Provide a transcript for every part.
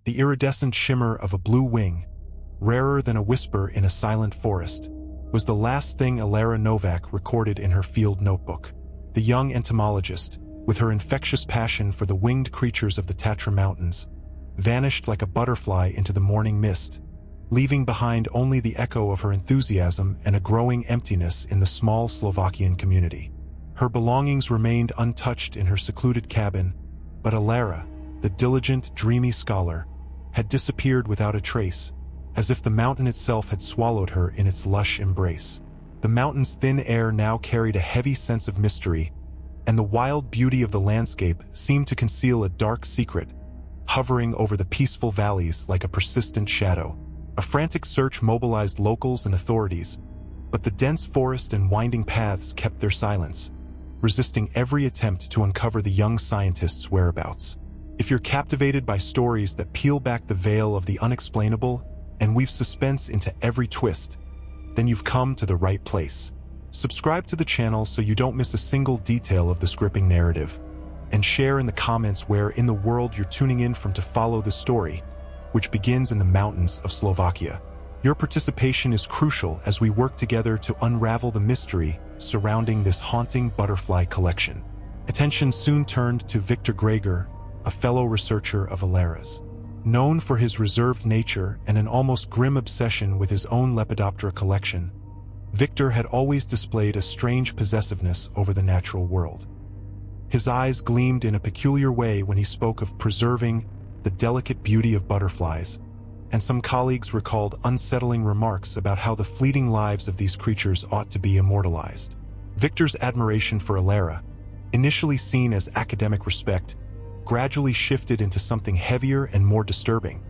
The iridescent shimmer of a blue wing, rarer than a whisper in a silent forest, was the last thing Alara Novak recorded in her field notebook. The young entomologist, with her infectious passion for the winged creatures of the Tatra Mountains, vanished like a butterfly into the morning mist, leaving behind only the echo of her enthusiasm and a growing emptiness in the small Slovakian community. Her belongings remained untouched in her secluded cabin, but Alara, the diligent, dreamy scholar, had disappeared without a trace, as if the mountain itself had swallowed her in its lush embrace. The mountain's thin air now carried a heavy sense of mystery, and the wild beauty of the landscape seemed to conceal a dark secret, hovering over the peaceful valleys like a persistent shadow. A frantic search mobilized locals and authorities, but the dense forest and winding paths kept their silence, resisting every attempt to uncover the young scientist's whereabouts. If you're captivated by stories that peel back the veil of the unexplainable and weave suspense into every twist, then you've come to the right place. Subscribe to the channel so you don't miss a single detail of this gripping narrative, and share in the comments where in the world you're tuning in from to follow the story, which begins in the mountains of Slovakia. Your participation is crucial as we work together to unravel the mystery surrounding this haunting butterfly collection. Attention soon turned to Victor Greger, a fellow researcher of Alara's. Known for his reserved nature and an almost grim obsession with his own Lepidoptera collection, Victor had always displayed a strange possessiveness over the natural world. His eyes gleamed in a peculiar way when he spoke of preserving the delicate beauty of butterflies, and some colleagues recalled unsettling remarks about how the fleeting lives of these creatures ought to be immortalized. Victor's admiration for Alara, initially seen as academic respect, gradually shifted into something heavier and more disturbing: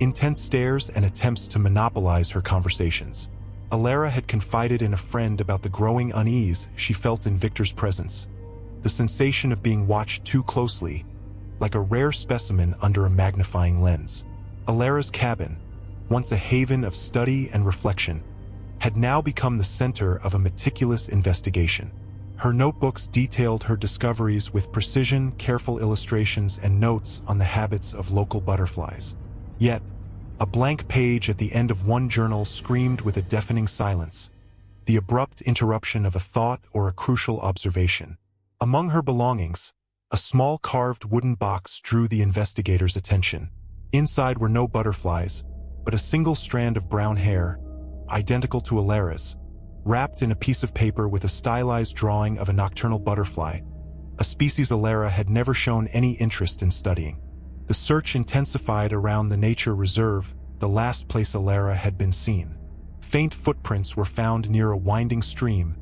intense stares and attempts to monopolize her conversations. Alara had confided in a friend about the growing unease she felt in Victor's presence, the sensation of being watched too closely, like a rare specimen under a magnifying lens. Alara's cabin, once a haven of study and reflection, had now become the center of a meticulous investigation. Her notebooks detailed her discoveries with precision, careful illustrations, and notes on the habits of local butterflies. Yet, a blank page at the end of one journal screamed with a deafening silence, the abrupt interruption of a thought or a crucial observation. Among her belongings, a small carved wooden box drew the investigator's attention. Inside were no butterflies, but a single strand of brown hair, identical to Alara's, wrapped in a piece of paper with a stylized drawing of a nocturnal butterfly, a species Alara had never shown any interest in studying. The search intensified around the nature reserve, the last place Alara had been seen. Faint footprints were found near a winding stream,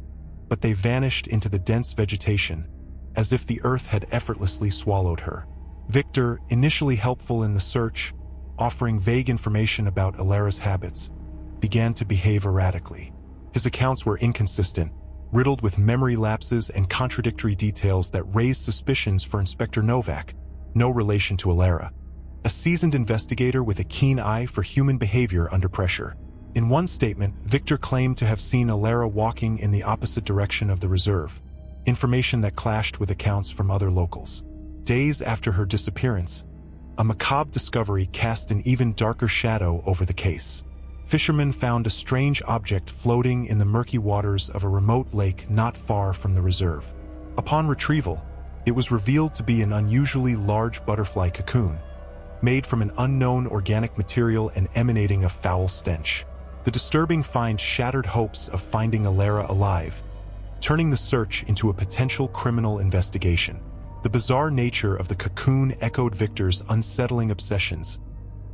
but they vanished into the dense vegetation, as if the earth had effortlessly swallowed her. Victor, initially helpful in the search, offering vague information about Alara's habits, began to behave erratically. His accounts were inconsistent, riddled with memory lapses and contradictory details that raised suspicions for Inspector Novak, no relation to Alara, a seasoned investigator with a keen eye for human behavior under pressure. In one statement, Victor claimed to have seen Alara walking in the opposite direction of the reserve, information that clashed with accounts from other locals. Days after her disappearance, a macabre discovery cast an even darker shadow over the case. Fishermen found a strange object floating in the murky waters of a remote lake not far from the reserve. Upon retrieval, it was revealed to be an unusually large butterfly cocoon, made from an unknown organic material and emanating a foul stench. The disturbing find shattered hopes of finding Alara alive, turning the search into a potential criminal investigation. The bizarre nature of the cocoon echoed Victor's unsettling obsessions,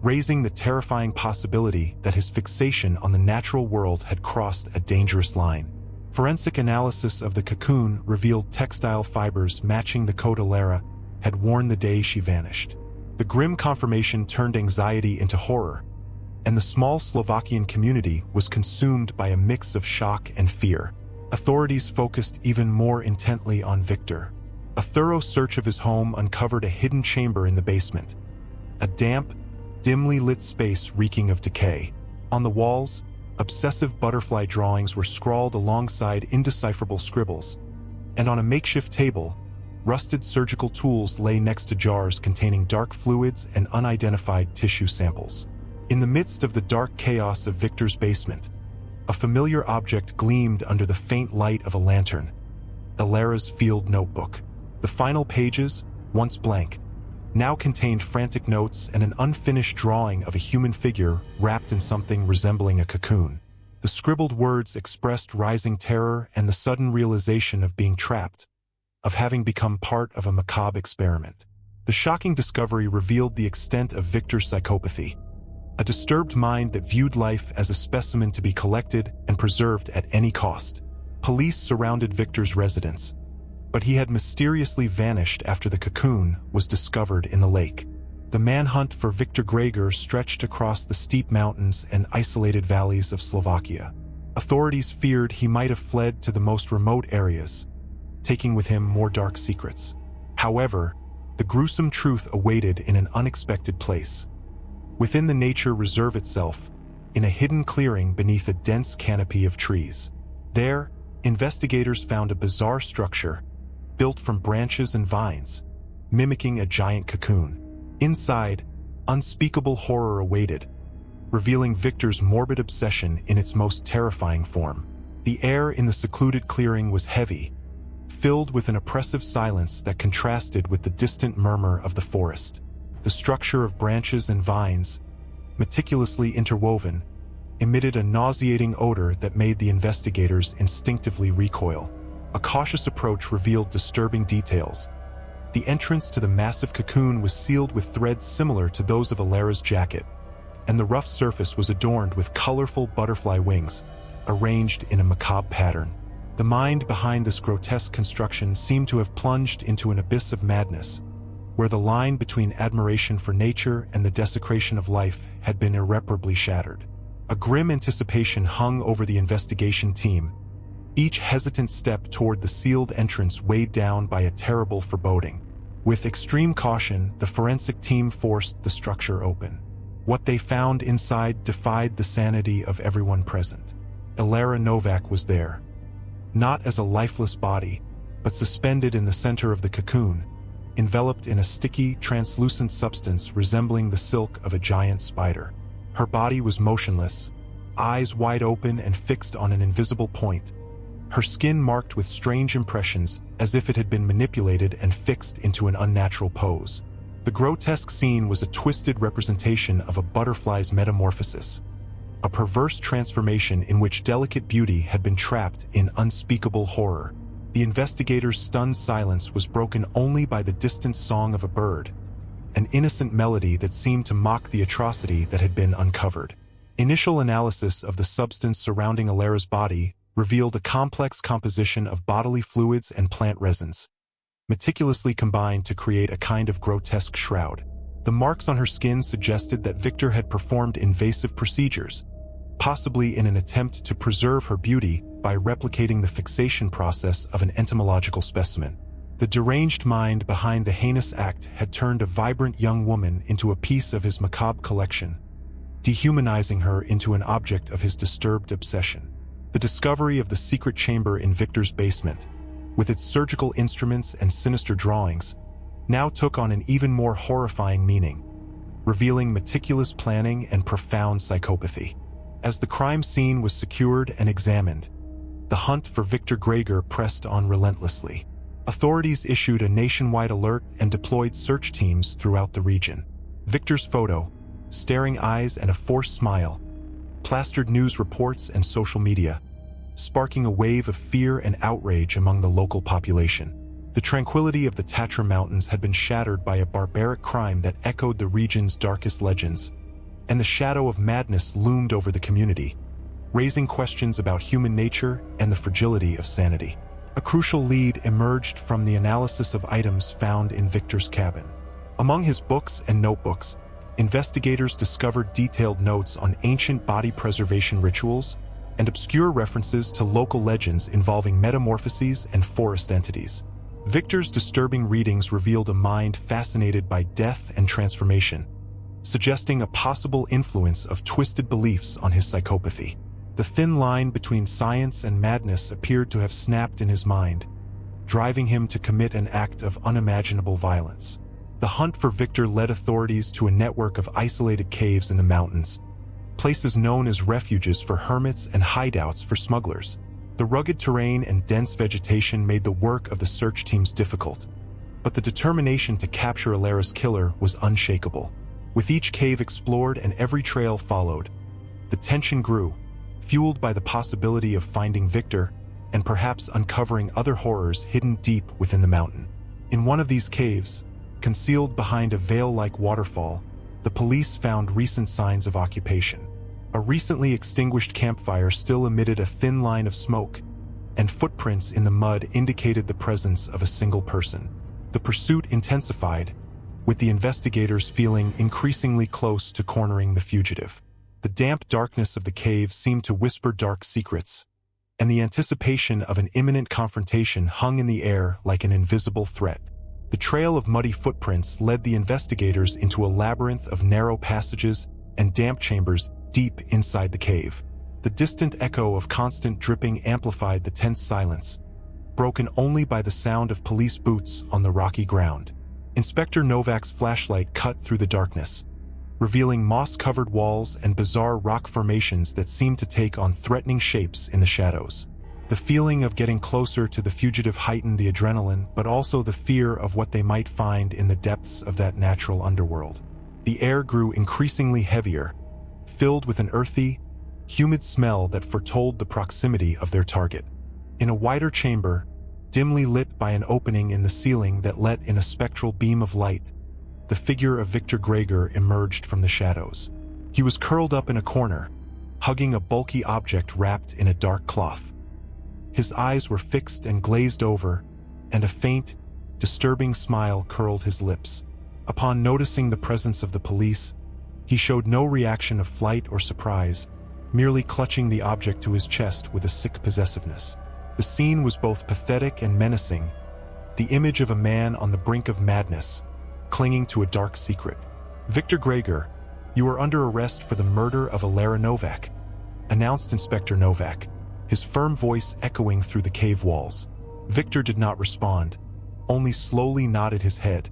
raising the terrifying possibility that his fixation on the natural world had crossed a dangerous line. Forensic analysis of the cocoon revealed textile fibers matching the coat Alara had worn the day she vanished. The grim confirmation turned anxiety into horror, and the small Slovakian community was consumed by a mix of shock and fear. Authorities focused even more intently on Victor. A thorough search of his home uncovered a hidden chamber in the basement, a damp, dimly lit space reeking of decay. On the walls, obsessive butterfly drawings were scrawled alongside indecipherable scribbles, and on a makeshift table, Rusted surgical tools lay next to jars containing dark fluids and unidentified tissue samples. In the midst of the dark chaos of Victor's basement, a familiar object gleamed under the faint light of a lantern: Ilara's field notebook. The final pages, once blank, now contained frantic notes and an unfinished drawing of a human figure wrapped in something resembling a cocoon. The scribbled words expressed rising terror and the sudden realization of being trapped, of having become part of a macabre experiment. The shocking discovery revealed the extent of Victor's psychopathy, a disturbed mind that viewed life as a specimen to be collected and preserved at any cost. Police surrounded Victor's residence, but he had mysteriously vanished after the cocoon was discovered in the lake. The manhunt for Victor Gregor stretched across the steep mountains and isolated valleys of Slovakia. Authorities feared he might have fled to the most remote areas, taking with him more dark secrets. However, the gruesome truth awaited in an unexpected place. Within the nature reserve itself, in a hidden clearing beneath a dense canopy of trees. There, investigators found a bizarre structure, built from branches and vines, mimicking a giant cocoon. Inside, unspeakable horror awaited, revealing Victor's morbid obsession in its most terrifying form. The air in the secluded clearing was heavy, filled with an oppressive silence that contrasted with the distant murmur of the forest. The structure of branches and vines, meticulously interwoven, emitted a nauseating odor that made the investigators instinctively recoil. A cautious approach revealed disturbing details. The entrance to the massive cocoon was sealed with threads similar to those of Ilara's jacket, and the rough surface was adorned with colorful butterfly wings, arranged in a macabre pattern. The mind behind this grotesque construction seemed to have plunged into an abyss of madness, where the line between admiration for nature and the desecration of life had been irreparably shattered. A grim anticipation hung over the investigation team, each hesitant step toward the sealed entrance weighed down by a terrible foreboding. With extreme caution, the forensic team forced the structure open. What they found inside defied the sanity of everyone present. Ilara Novak was there, not as a lifeless body, but suspended in the center of the cocoon, enveloped in a sticky, translucent substance resembling the silk of a giant spider. Her body was motionless, eyes wide open and fixed on an invisible point, her skin marked with strange impressions as if it had been manipulated and fixed into an unnatural pose. The grotesque scene was a twisted representation of a butterfly's metamorphosis, a perverse transformation in which delicate beauty had been trapped in unspeakable horror. The investigators' stunned silence was broken only by the distant song of a bird, an innocent melody that seemed to mock the atrocity that had been uncovered. Initial analysis of the substance surrounding Ilara's body revealed a complex composition of bodily fluids and plant resins, meticulously combined to create a kind of grotesque shroud. The marks on her skin suggested that Victor had performed invasive procedures, possibly in an attempt to preserve her beauty by replicating the fixation process of an entomological specimen. The deranged mind behind the heinous act had turned a vibrant young woman into a piece of his macabre collection, dehumanizing her into an object of his disturbed obsession. The discovery of the secret chamber in Victor's basement, with its surgical instruments and sinister drawings, now took on an even more horrifying meaning, revealing meticulous planning and profound psychopathy. As the crime scene was secured and examined, the hunt for Victor Gregor pressed on relentlessly. Authorities issued a nationwide alert and deployed search teams throughout the region. Victor's photo, staring eyes and a forced smile, plastered news reports and social media, sparking a wave of fear and outrage among the local population. The tranquility of the Tatra Mountains had been shattered by a barbaric crime that echoed the region's darkest legends, and the shadow of madness loomed over the community, raising questions about human nature and the fragility of sanity. A crucial lead emerged from the analysis of items found in Victor's cabin. Among his books and notebooks, investigators discovered detailed notes on ancient body preservation rituals and obscure references to local legends involving metamorphoses and forest entities. Victor's disturbing readings revealed a mind fascinated by death and transformation, suggesting a possible influence of twisted beliefs on his psychopathy. The thin line between science and madness appeared to have snapped in his mind, driving him to commit an act of unimaginable violence. The hunt for Victor led authorities to a network of isolated caves in the mountains, places known as refuges for hermits and hideouts for smugglers. The rugged terrain and dense vegetation made the work of the search teams difficult, but the determination to capture Alara's killer was unshakable. With each cave explored and every trail followed, the tension grew, fueled by the possibility of finding Victor and perhaps uncovering other horrors hidden deep within the mountain. In one of these caves, concealed behind a veil-like waterfall, the police found recent signs of occupation. A recently extinguished campfire still emitted a thin line of smoke, and footprints in the mud indicated the presence of a single person. The pursuit intensified, with the investigators feeling increasingly close to cornering the fugitive. The damp darkness of the cave seemed to whisper dark secrets, and the anticipation of an imminent confrontation hung in the air like an invisible threat. The trail of muddy footprints led the investigators into a labyrinth of narrow passages and damp chambers deep inside the cave. The distant echo of constant dripping amplified the tense silence, broken only by the sound of police boots on the rocky ground. Inspector Novak's flashlight cut through the darkness, revealing moss-covered walls and bizarre rock formations that seemed to take on threatening shapes in the shadows. The feeling of getting closer to the fugitive heightened the adrenaline, but also the fear of what they might find in the depths of that natural underworld. The air grew increasingly heavier, filled with an earthy, humid smell that foretold the proximity of their target. In a wider chamber, dimly lit by an opening in the ceiling that let in a spectral beam of light, the figure of Victor Gregor emerged from the shadows. He was curled up in a corner, hugging a bulky object wrapped in a dark cloth. His eyes were fixed and glazed over, and a faint, disturbing smile curled his lips. Upon noticing the presence of the police, he showed no reaction of flight or surprise, merely clutching the object to his chest with a sick possessiveness. The scene was both pathetic and menacing, the image of a man on the brink of madness, clinging to a dark secret. "Victor Gregor, you are under arrest for the murder of Alara Novak," announced Inspector Novak, his firm voice echoing through the cave walls. Victor did not respond, only slowly nodded his head,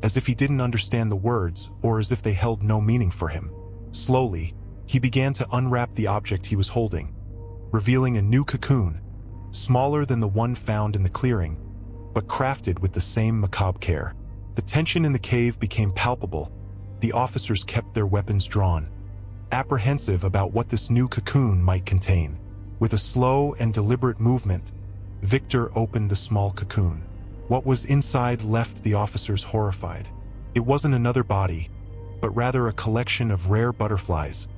as if he didn't understand the words or as if they held no meaning for him. Slowly, he began to unwrap the object he was holding, revealing a new cocoon, smaller than the one found in the clearing, but crafted with the same macabre care. The tension in the cave became palpable. The officers kept their weapons drawn, apprehensive about what this new cocoon might contain. With a slow and deliberate movement, Victor opened the small cocoon. What was inside left the officers horrified. It wasn't another body, but rather a collection of rare butterflies,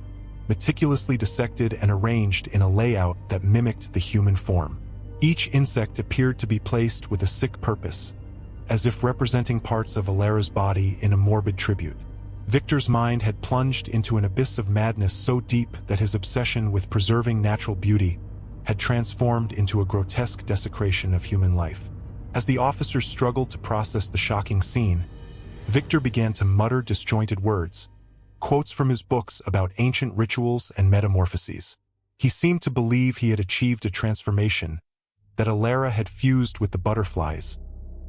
meticulously dissected and arranged in a layout that mimicked the human form. Each insect appeared to be placed with a sick purpose, as if representing parts of Alara's body in a morbid tribute. Victor's mind had plunged into an abyss of madness so deep that his obsession with preserving natural beauty had transformed into a grotesque desecration of human life. As the officers struggled to process the shocking scene, Victor began to mutter disjointed words, quotes from his books about ancient rituals and metamorphoses. He seemed to believe he had achieved a transformation, that Alara had fused with the butterflies,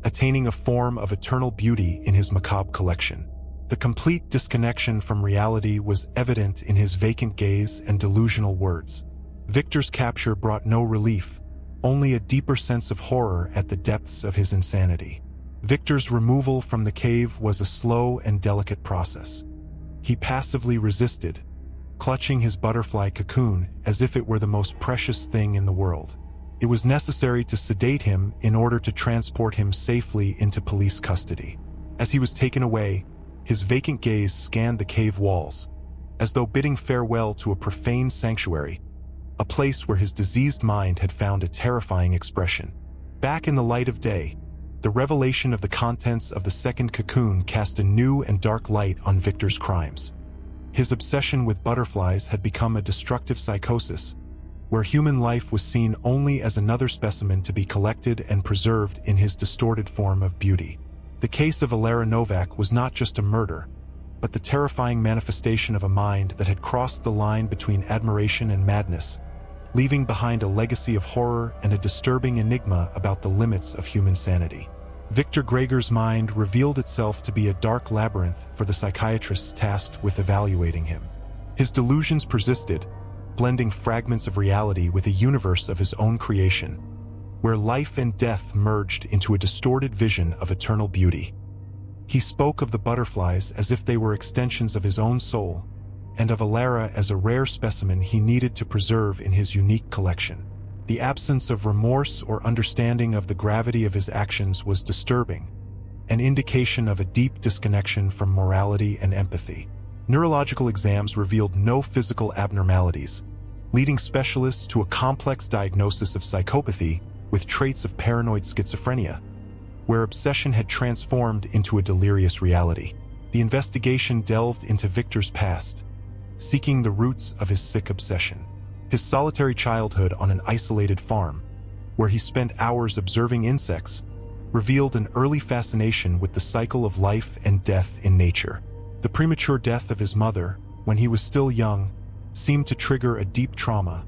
attaining a form of eternal beauty in his macabre collection. The complete disconnection from reality was evident in his vacant gaze and delusional words. Victor's capture brought no relief, only a deeper sense of horror at the depths of his insanity. Victor's removal from the cave was a slow and delicate process. He passively resisted, clutching his butterfly cocoon as if it were the most precious thing in the world. It was necessary to sedate him in order to transport him safely into police custody. As he was taken away, his vacant gaze scanned the cave walls, as though bidding farewell to a profane sanctuary, a place where his diseased mind had found a terrifying expression. Back in the light of day, the revelation of the contents of the second cocoon cast a new and dark light on Victor's crimes. His obsession with butterflies had become a destructive psychosis, where human life was seen only as another specimen to be collected and preserved in his distorted form of beauty. The case of Alara Novak was not just a murder, but the terrifying manifestation of a mind that had crossed the line between admiration and madness, leaving behind a legacy of horror and a disturbing enigma about the limits of human sanity. Victor Gregor's mind revealed itself to be a dark labyrinth for the psychiatrists tasked with evaluating him. His delusions persisted, blending fragments of reality with a universe of his own creation, where life and death merged into a distorted vision of eternal beauty. He spoke of the butterflies as if they were extensions of his own soul, and of Alara as a rare specimen he needed to preserve in his unique collection. The absence of remorse or understanding of the gravity of his actions was disturbing, an indication of a deep disconnection from morality and empathy. Neurological exams revealed no physical abnormalities, leading specialists to a complex diagnosis of psychopathy with traits of paranoid schizophrenia, where obsession had transformed into a delirious reality. The investigation delved into Victor's past, seeking the roots of his sick obsession. His solitary childhood on an isolated farm, where he spent hours observing insects, revealed an early fascination with the cycle of life and death in nature. The premature death of his mother, when he was still young, seemed to trigger a deep trauma,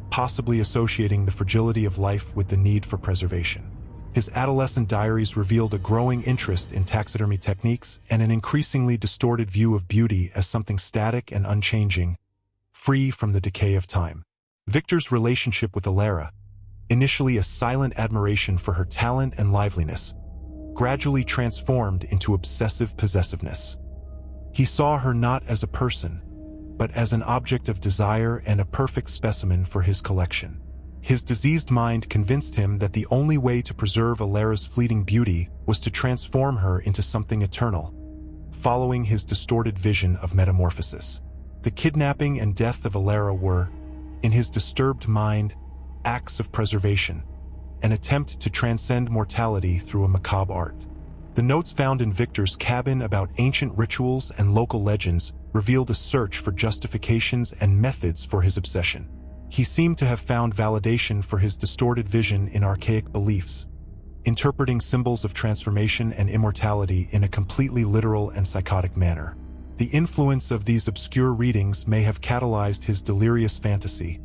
possibly associating the fragility of life with the need for preservation. His adolescent diaries revealed a growing interest in taxidermy techniques and an increasingly distorted view of beauty as something static and unchanging, free from the decay of time. Victor's relationship with Alara, initially a silent admiration for her talent and liveliness, gradually transformed into obsessive possessiveness. He saw her not as a person, but as an object of desire and a perfect specimen for his collection. His diseased mind convinced him that the only way to preserve Alara's fleeting beauty was to transform her into something eternal, following his distorted vision of metamorphosis. The kidnapping and death of Alara were, in his disturbed mind, acts of preservation, an attempt to transcend mortality through a macabre art. The notes found in Victor's cabin about ancient rituals and local legends revealed a search for justifications and methods for his obsession. He seemed to have found validation for his distorted vision in archaic beliefs, interpreting symbols of transformation and immortality in a completely literal and psychotic manner. The influence of these obscure readings may have catalyzed his delirious fantasy,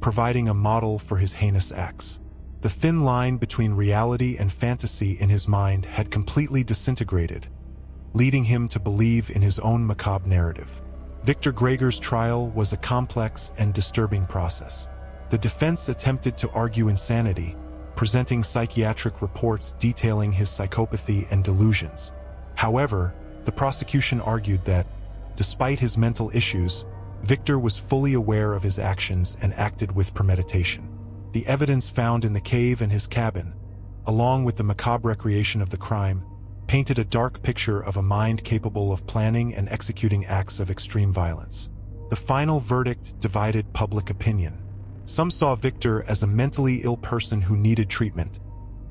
providing a model for his heinous acts. The thin line between reality and fantasy in his mind had completely disintegrated, leading him to believe in his own macabre narrative. Victor Gregor's trial was a complex and disturbing process. The defense attempted to argue insanity, presenting psychiatric reports detailing his psychopathy and delusions. However, the prosecution argued that, despite his mental issues, Victor was fully aware of his actions and acted with premeditation. The evidence found in the cave and his cabin, along with the macabre recreation of the crime, painted a dark picture of a mind capable of planning and executing acts of extreme violence. The final verdict divided public opinion. Some saw Victor as a mentally ill person who needed treatment,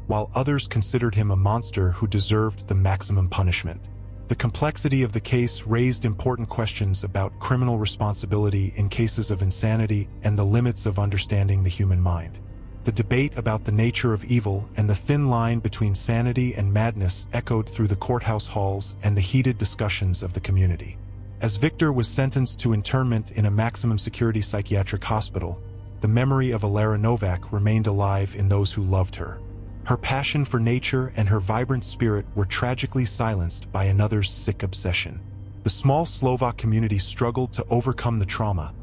while others considered him a monster who deserved the maximum punishment. The complexity of the case raised important questions about criminal responsibility in cases of insanity and the limits of understanding the human mind. The debate about the nature of evil and the thin line between sanity and madness echoed through the courthouse halls and the heated discussions of the community. As Victor was sentenced to internment in a maximum security psychiatric hospital, the memory of Alara Novak remained alive in those who loved her. Her passion for nature and her vibrant spirit were tragically silenced by another's sick obsession. The small Slovak community struggled to overcome the trauma,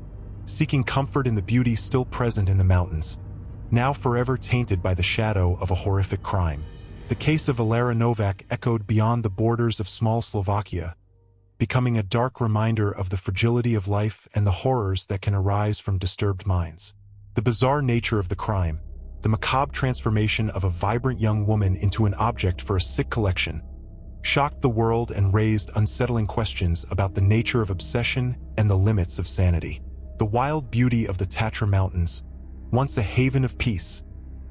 seeking comfort in the beauty still present in the mountains, now forever tainted by the shadow of a horrific crime. The case of Alara Novak echoed beyond the borders of small Slovakia, becoming a dark reminder of the fragility of life and the horrors that can arise from disturbed minds. The bizarre nature of the crime, the macabre transformation of a vibrant young woman into an object for a sick collection, shocked the world and raised unsettling questions about the nature of obsession and the limits of sanity. The wild beauty of the Tatra Mountains, once a haven of peace,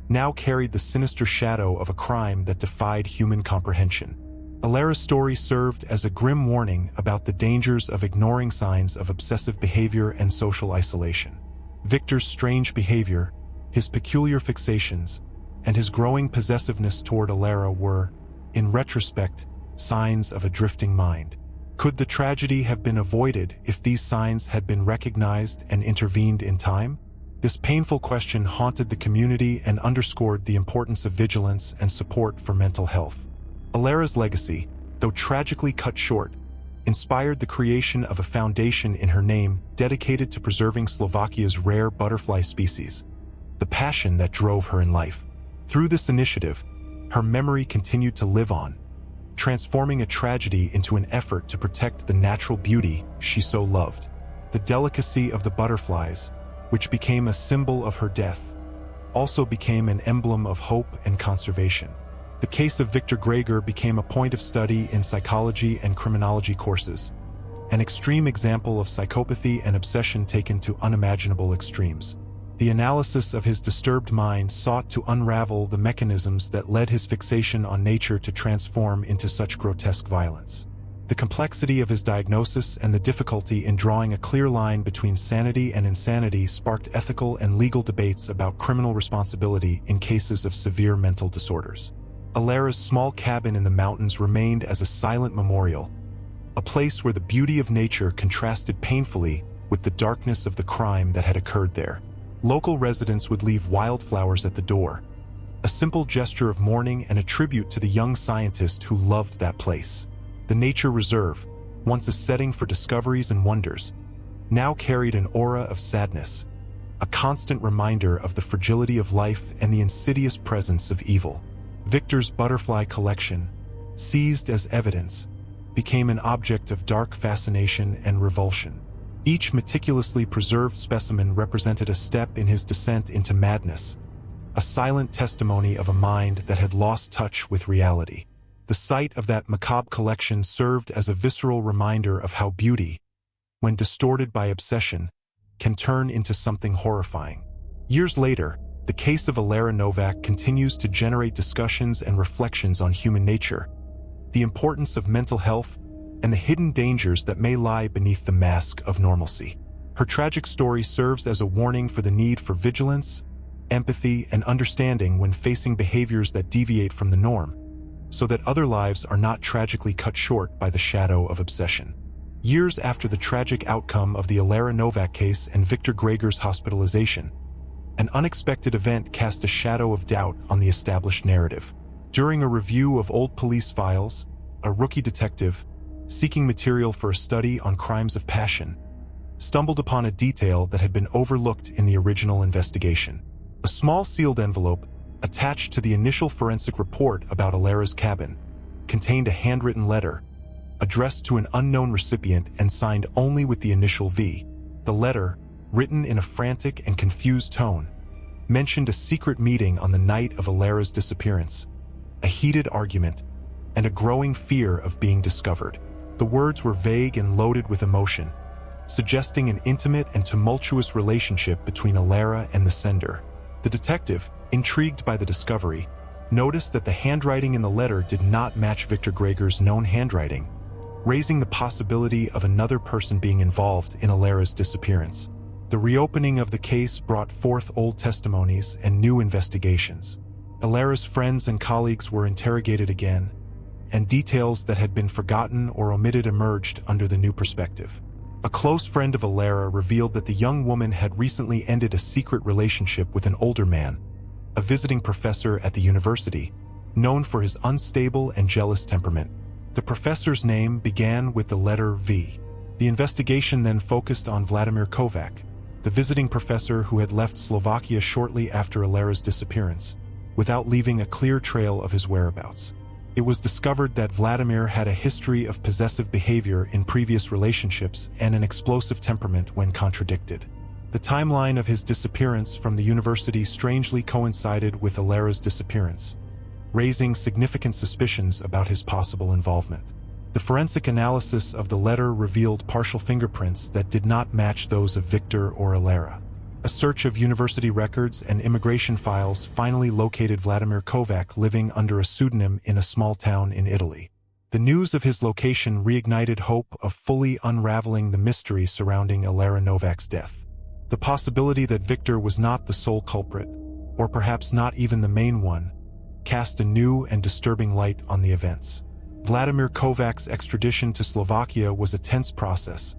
now carried the sinister shadow of a crime that defied human comprehension. Alara's story served as a grim warning about the dangers of ignoring signs of obsessive behavior and social isolation. Victor's strange behavior, his peculiar fixations, and his growing possessiveness toward Alara were, in retrospect, signs of a drifting mind. Could the tragedy have been avoided if these signs had been recognized and intervened in time? This painful question haunted the community and underscored the importance of vigilance and support for mental health. Alera's legacy, though tragically cut short, inspired the creation of a foundation in her name dedicated to preserving Slovakia's rare butterfly species, the passion that drove her in life. Through this initiative, her memory continued to live on, transforming a tragedy into an effort to protect the natural beauty she so loved. The delicacy of the butterflies, which became a symbol of her death, also became an emblem of hope and conservation. The case of Victor Gregor became a point of study in psychology and criminology courses, an extreme example of psychopathy and obsession taken to unimaginable extremes. The analysis of his disturbed mind sought to unravel the mechanisms that led his fixation on nature to transform into such grotesque violence. The complexity of his diagnosis and the difficulty in drawing a clear line between sanity and insanity sparked ethical and legal debates about criminal responsibility in cases of severe mental disorders. Alera's small cabin in the mountains remained as a silent memorial, a place where the beauty of nature contrasted painfully with the darkness of the crime that had occurred there. Local residents would leave wildflowers at the door, a simple gesture of mourning and a tribute to the young scientist who loved that place. The nature reserve, once a setting for discoveries and wonders, now carried an aura of sadness, a constant reminder of the fragility of life and the insidious presence of evil. Victor's butterfly collection, seized as evidence, became an object of dark fascination and revulsion. Each meticulously preserved specimen represented a step in his descent into madness, a silent testimony of a mind that had lost touch with reality. The sight of that macabre collection served as a visceral reminder of how beauty, when distorted by obsession, can turn into something horrifying. Years later, the case of Alera Novak continues to generate discussions and reflections on human nature, the importance of mental health, and the hidden dangers that may lie beneath the mask of normalcy. Her tragic story serves as a warning for the need for vigilance, empathy, and understanding when facing behaviors that deviate from the norm, so that other lives are not tragically cut short by the shadow of obsession. Years after the tragic outcome of the Alera Novak case and Victor Gregor's hospitalization, an unexpected event cast a shadow of doubt on the established narrative. During a review of old police files, a rookie detective, seeking material for a study on crimes of passion, stumbled upon a detail that had been overlooked in the original investigation. A small sealed envelope, attached to the initial forensic report about Alera's cabin, contained a handwritten letter, addressed to an unknown recipient and signed only with the initial V. The letter, written in a frantic and confused tone, mentioned a secret meeting on the night of Alera's disappearance, a heated argument, and a growing fear of being discovered. The words were vague and loaded with emotion, suggesting an intimate and tumultuous relationship between Alera and the sender. The detective, intrigued by the discovery, noticed that the handwriting in the letter did not match Victor Gregor's known handwriting, raising the possibility of another person being involved in Alera's disappearance. The reopening of the case brought forth old testimonies and new investigations. Alera's friends and colleagues were interrogated again, and details that had been forgotten or omitted emerged under the new perspective. A close friend of Alera revealed that the young woman had recently ended a secret relationship with an older man, a visiting professor at the university, known for his unstable and jealous temperament. The professor's name began with the letter V. The investigation then focused on Vladimir Kovac, the visiting professor who had left Slovakia shortly after Alera's disappearance, without leaving a clear trail of his whereabouts. It was discovered that Vladimir had a history of possessive behavior in previous relationships and an explosive temperament when contradicted. The timeline of his disappearance from the university strangely coincided with Alera's disappearance, raising significant suspicions about his possible involvement. The forensic analysis of the letter revealed partial fingerprints that did not match those of Victor or Alera. A search of university records and immigration files finally located Vladimir Kovac living under a pseudonym in a small town in Italy. The news of his location reignited hope of fully unraveling the mystery surrounding Alera Novak's death. The possibility that Victor was not the sole culprit, or perhaps not even the main one, cast a new and disturbing light on the events. Vladimir Kovac's extradition to Slovakia was a tense process,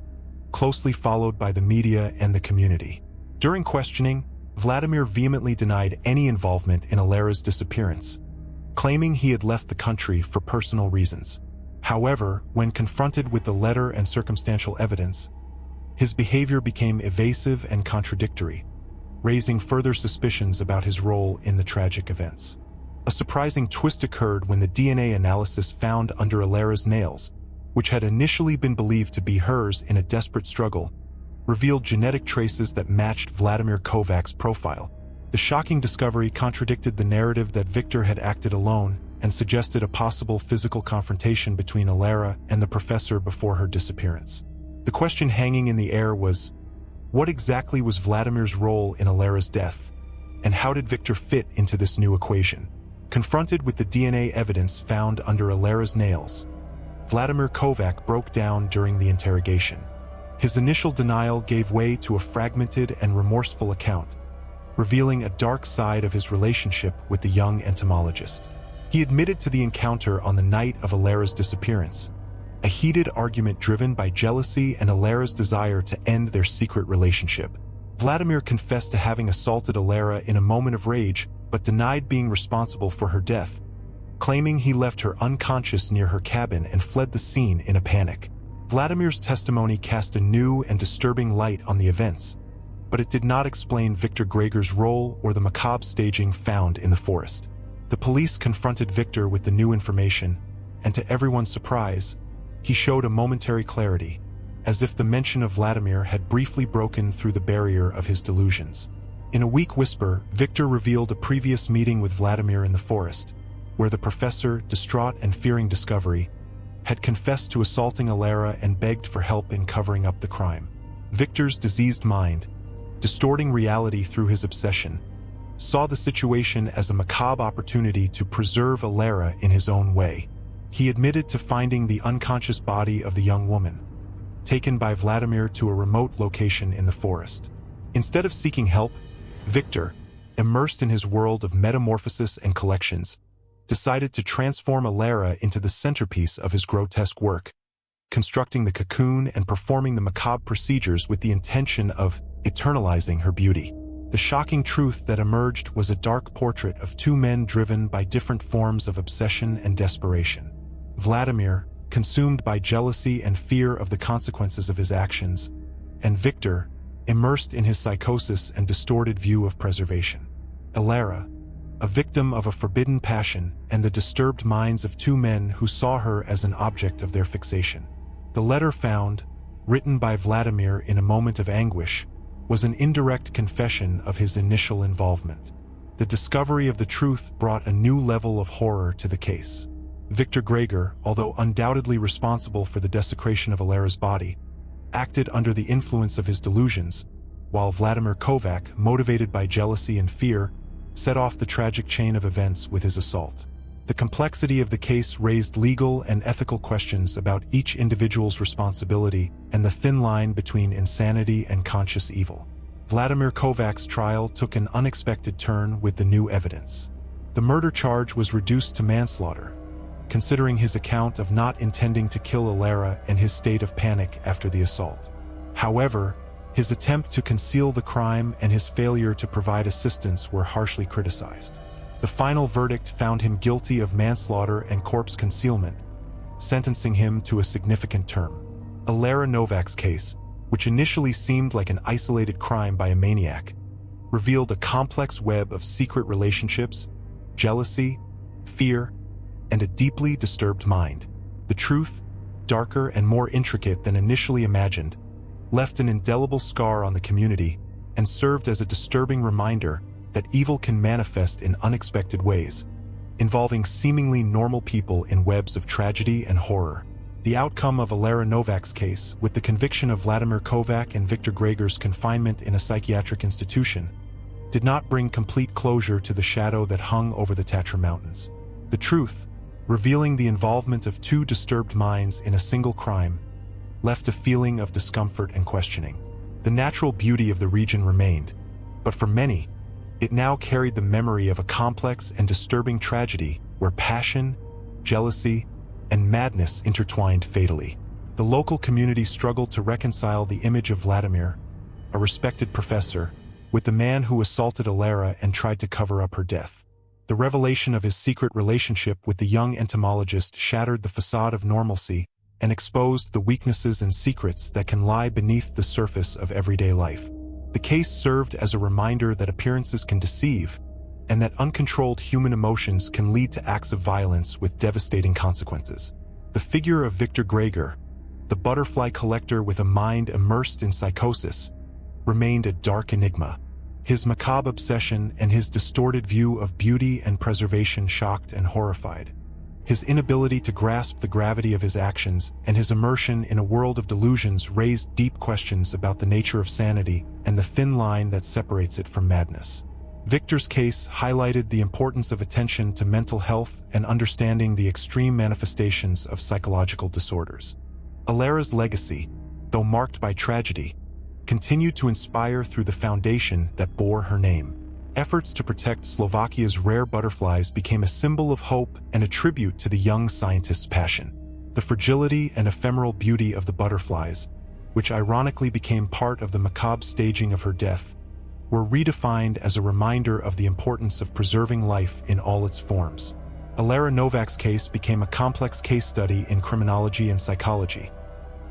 closely followed by the media and the community. During questioning, Vladimir vehemently denied any involvement in Alera's disappearance, claiming he had left the country for personal reasons. However, when confronted with the letter and circumstantial evidence, his behavior became evasive and contradictory, raising further suspicions about his role in the tragic events. A surprising twist occurred when the DNA analysis found under Alera's nails, which had initially been believed to be hers in a desperate struggle, revealed genetic traces that matched Vladimir Kovac's profile. The shocking discovery contradicted the narrative that Victor had acted alone and suggested a possible physical confrontation between Alera and the professor before her disappearance. The question hanging in the air was, what exactly was Vladimir's role in Alera's death, and how did Victor fit into this new equation? Confronted with the DNA evidence found under Alera's nails, Vladimir Kovac broke down during the interrogation. His initial denial gave way to a fragmented and remorseful account, revealing a dark side of his relationship with the young entomologist. He admitted to the encounter on the night of Alera's disappearance, a heated argument driven by jealousy and Alera's desire to end their secret relationship. Vladimir confessed to having assaulted Alera in a moment of rage, but denied being responsible for her death, claiming he left her unconscious near her cabin and fled the scene in a panic. Vladimir's testimony cast a new and disturbing light on the events, but it did not explain Victor Gregor's role or the macabre staging found in the forest. The police confronted Victor with the new information, and to everyone's surprise, he showed a momentary clarity, as if the mention of Vladimir had briefly broken through the barrier of his delusions. In a weak whisper, Victor revealed a previous meeting with Vladimir in the forest, where the professor, distraught and fearing discovery, had confessed to assaulting Alera and begged for help in covering up the crime. Victor's diseased mind, distorting reality through his obsession, saw the situation as a macabre opportunity to preserve Alera in his own way. He admitted to finding the unconscious body of the young woman, taken by Vladimir to a remote location in the forest. Instead of seeking help, Victor, immersed in his world of metamorphosis and collections, decided to transform Alera into the centerpiece of his grotesque work, constructing the cocoon and performing the macabre procedures with the intention of eternalizing her beauty. The shocking truth that emerged was a dark portrait of two men driven by different forms of obsession and desperation. Vladimir, consumed by jealousy and fear of the consequences of his actions, and Victor, immersed in his psychosis and distorted view of preservation. Alera, a victim of a forbidden passion and the disturbed minds of two men who saw her as an object of their fixation. The letter found, written by Vladimir in a moment of anguish, was an indirect confession of his initial involvement. The discovery of the truth brought a new level of horror to the case. Victor Gregor, although undoubtedly responsible for the desecration of Alera's body, acted under the influence of his delusions, while Vladimir Kovac, motivated by jealousy and fear, set off the tragic chain of events with his assault. The complexity of the case raised legal and ethical questions about each individual's responsibility and the thin line between insanity and conscious evil. Vladimir Kovac's trial took an unexpected turn with the new evidence. The murder charge was reduced to manslaughter, considering his account of not intending to kill Alera and his state of panic after the assault. However, his attempt to conceal the crime and his failure to provide assistance were harshly criticized. The final verdict found him guilty of manslaughter and corpse concealment, sentencing him to a significant term. Alera Novak's case, which initially seemed like an isolated crime by a maniac, revealed a complex web of secret relationships, jealousy, fear, and a deeply disturbed mind. The truth, darker and more intricate than initially imagined, left an indelible scar on the community and served as a disturbing reminder that evil can manifest in unexpected ways, involving seemingly normal people in webs of tragedy and horror. The outcome of Alera Novak's case, with the conviction of Vladimir Kovac and Victor Gregor's confinement in a psychiatric institution, did not bring complete closure to the shadow that hung over the Tatra Mountains. The truth, revealing the involvement of two disturbed minds in a single crime, left a feeling of discomfort and questioning. The natural beauty of the region remained, but for many, it now carried the memory of a complex and disturbing tragedy where passion, jealousy, and madness intertwined fatally. The local community struggled to reconcile the image of Vladimir, a respected professor, with the man who assaulted Alara and tried to cover up her death. The revelation of his secret relationship with the young entomologist shattered the facade of normalcy and exposed the weaknesses and secrets that can lie beneath the surface of everyday life. The case served as a reminder that appearances can deceive, and that uncontrolled human emotions can lead to acts of violence with devastating consequences. The figure of Victor Gregor, the butterfly collector with a mind immersed in psychosis, remained a dark enigma. His macabre obsession and his distorted view of beauty and preservation shocked and horrified. His inability to grasp the gravity of his actions and his immersion in a world of delusions raised deep questions about the nature of sanity and the thin line that separates it from madness. Victor's case highlighted the importance of attention to mental health and understanding the extreme manifestations of psychological disorders. Alara's legacy, though marked by tragedy, continued to inspire through the foundation that bore her name. Efforts to protect Slovakia's rare butterflies became a symbol of hope and a tribute to the young scientist's passion. The fragility and ephemeral beauty of the butterflies, which ironically became part of the macabre staging of her death, were redefined as a reminder of the importance of preserving life in all its forms. Alara Novak's case became a complex case study in criminology and psychology,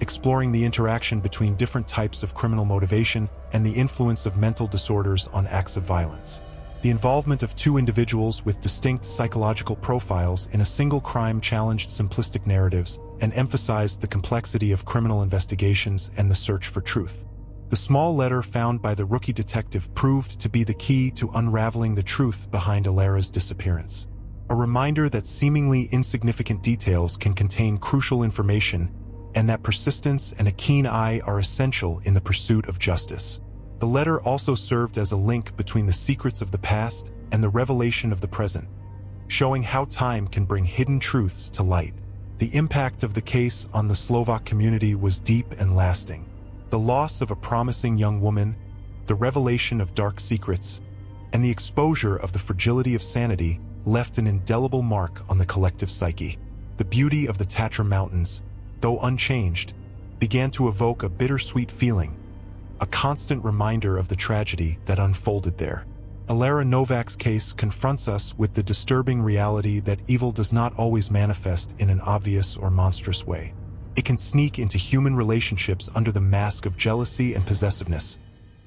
exploring the interaction between different types of criminal motivation and the influence of mental disorders on acts of violence. The involvement of two individuals with distinct psychological profiles in a single crime challenged simplistic narratives and emphasized the complexity of criminal investigations and the search for truth. The small letter found by the rookie detective proved to be the key to unraveling the truth behind Alara's disappearance. A reminder that seemingly insignificant details can contain crucial information and that persistence and a keen eye are essential in the pursuit of justice. The letter also served as a link between the secrets of the past and the revelation of the present, showing how time can bring hidden truths to light. The impact of the case on the Slovak community was deep and lasting. The loss of a promising young woman, the revelation of dark secrets, and the exposure of the fragility of sanity left an indelible mark on the collective psyche. The beauty of the Tatra Mountains, though unchanged, began to evoke a bittersweet feeling, a constant reminder of the tragedy that unfolded there. Alara Novak's case confronts us with the disturbing reality that evil does not always manifest in an obvious or monstrous way. It can sneak into human relationships under the mask of jealousy and possessiveness,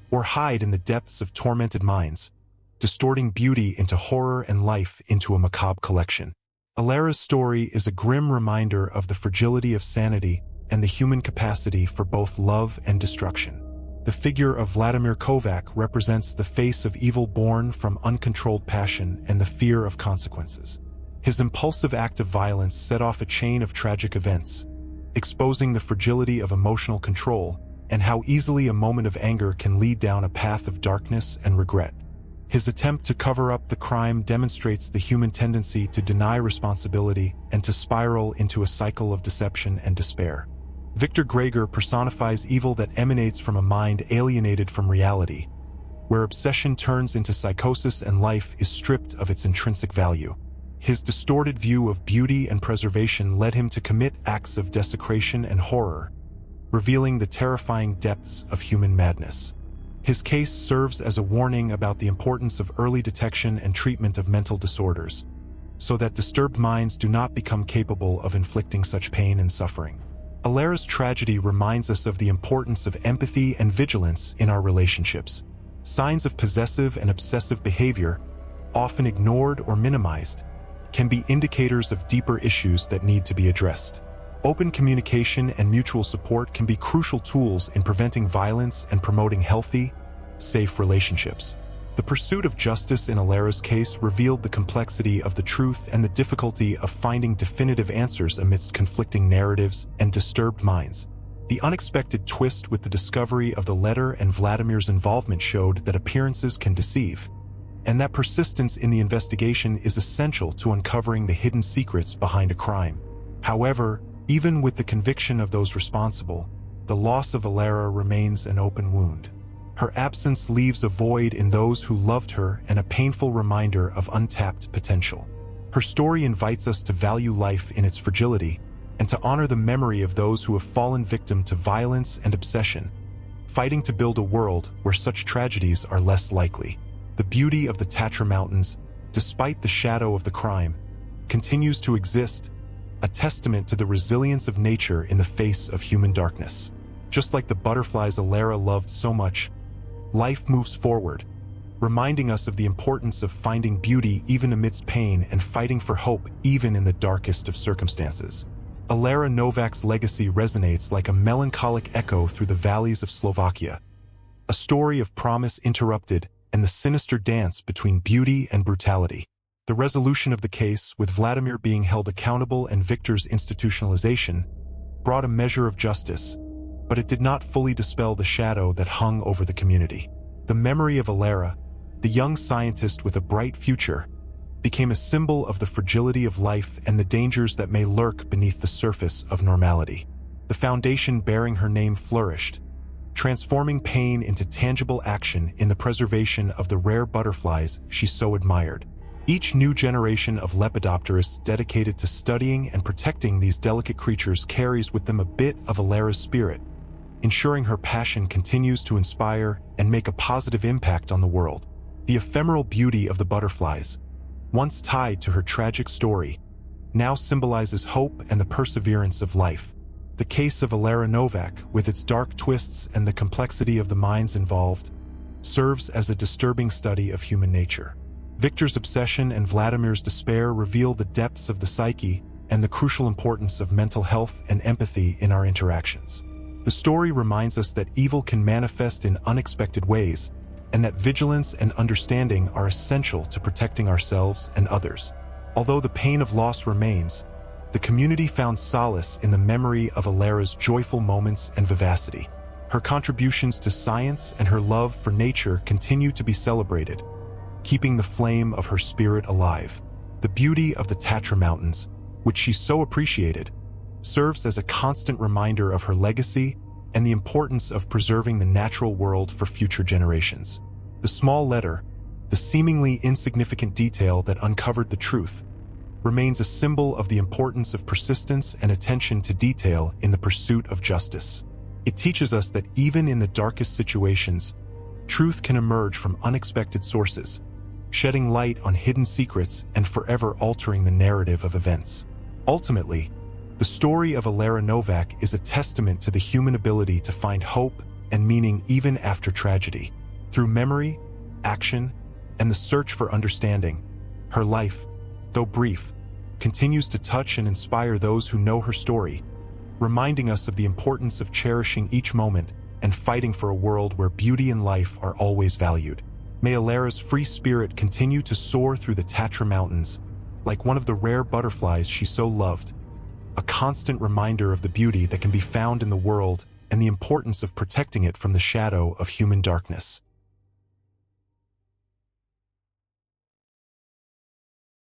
or hide in the depths of tormented minds, distorting beauty into horror and life into a macabre collection. Alara's story is a grim reminder of the fragility of sanity and the human capacity for both love and destruction. The figure of Vladimir Kovac represents the face of evil born from uncontrolled passion and the fear of consequences. His impulsive act of violence set off a chain of tragic events, exposing the fragility of emotional control and how easily a moment of anger can lead down a path of darkness and regret. His attempt to cover up the crime demonstrates the human tendency to deny responsibility and to spiral into a cycle of deception and despair. Victor Gregor personifies evil that emanates from a mind alienated from reality, where obsession turns into psychosis and life is stripped of its intrinsic value. His distorted view of beauty and preservation led him to commit acts of desecration and horror, revealing the terrifying depths of human madness. His case serves as a warning about the importance of early detection and treatment of mental disorders, so that disturbed minds do not become capable of inflicting such pain and suffering. Alara's tragedy reminds us of the importance of empathy and vigilance in our relationships. Signs of possessive and obsessive behavior, often ignored or minimized, can be indicators of deeper issues that need to be addressed. Open communication and mutual support can be crucial tools in preventing violence and promoting healthy, safe relationships. The pursuit of justice in Alara's case revealed the complexity of the truth and the difficulty of finding definitive answers amidst conflicting narratives and disturbed minds. The unexpected twist with the discovery of the letter and Vladimir's involvement showed that appearances can deceive, and that persistence in the investigation is essential to uncovering the hidden secrets behind a crime. However, even with the conviction of those responsible, the loss of Alara remains an open wound. Her absence leaves a void in those who loved her and a painful reminder of untapped potential. Her story invites us to value life in its fragility and to honor the memory of those who have fallen victim to violence and obsession, fighting to build a world where such tragedies are less likely. The beauty of the Tatra Mountains, despite the shadow of the crime, continues to exist, a testament to the resilience of nature in the face of human darkness. Just like the butterflies Alara loved so much, life moves forward, reminding us of the importance of finding beauty even amidst pain and fighting for hope even in the darkest of circumstances. Alara Novak's legacy resonates like a melancholic echo through the valleys of Slovakia, a story of promise interrupted and the sinister dance between beauty and brutality. The resolution of the case, with Vladimir being held accountable and Viktor's institutionalization, brought a measure of justice, but it did not fully dispel the shadow that hung over the community. The memory of Alara, the young scientist with a bright future, became a symbol of the fragility of life and the dangers that may lurk beneath the surface of normality. The foundation bearing her name flourished, transforming pain into tangible action in the preservation of the rare butterflies she so admired. Each new generation of lepidopterists dedicated to studying and protecting these delicate creatures carries with them a bit of Alara's spirit, ensuring her passion continues to inspire and make a positive impact on the world. The ephemeral beauty of the butterflies, once tied to her tragic story, now symbolizes hope and the perseverance of life. The case of Alara Novak, with its dark twists and the complexity of the minds involved, serves as a disturbing study of human nature. Viktor's obsession and Vladimir's despair reveal the depths of the psyche and the crucial importance of mental health and empathy in our interactions. The story reminds us that evil can manifest in unexpected ways, and that vigilance and understanding are essential to protecting ourselves and others. Although the pain of loss remains, the community found solace in the memory of Alara's joyful moments and vivacity. Her contributions to science and her love for nature continue to be celebrated, keeping the flame of her spirit alive. The beauty of the Tatra Mountains, which she so appreciated, serves as a constant reminder of her legacy and the importance of preserving the natural world for future generations. The small letter, the seemingly insignificant detail that uncovered the truth, remains a symbol of the importance of persistence and attention to detail in the pursuit of justice. It teaches us that even in the darkest situations, truth can emerge from unexpected sources, shedding light on hidden secrets and forever altering the narrative of events. Ultimately, the story of Alara Novak is a testament to the human ability to find hope and meaning even after tragedy. Through memory, action, and the search for understanding, her life, though brief, continues to touch and inspire those who know her story, reminding us of the importance of cherishing each moment and fighting for a world where beauty and life are always valued. May Alara's free spirit continue to soar through the Tatra Mountains, like one of the rare butterflies she so loved, a constant reminder of the beauty that can be found in the world and the importance of protecting it from the shadow of human darkness.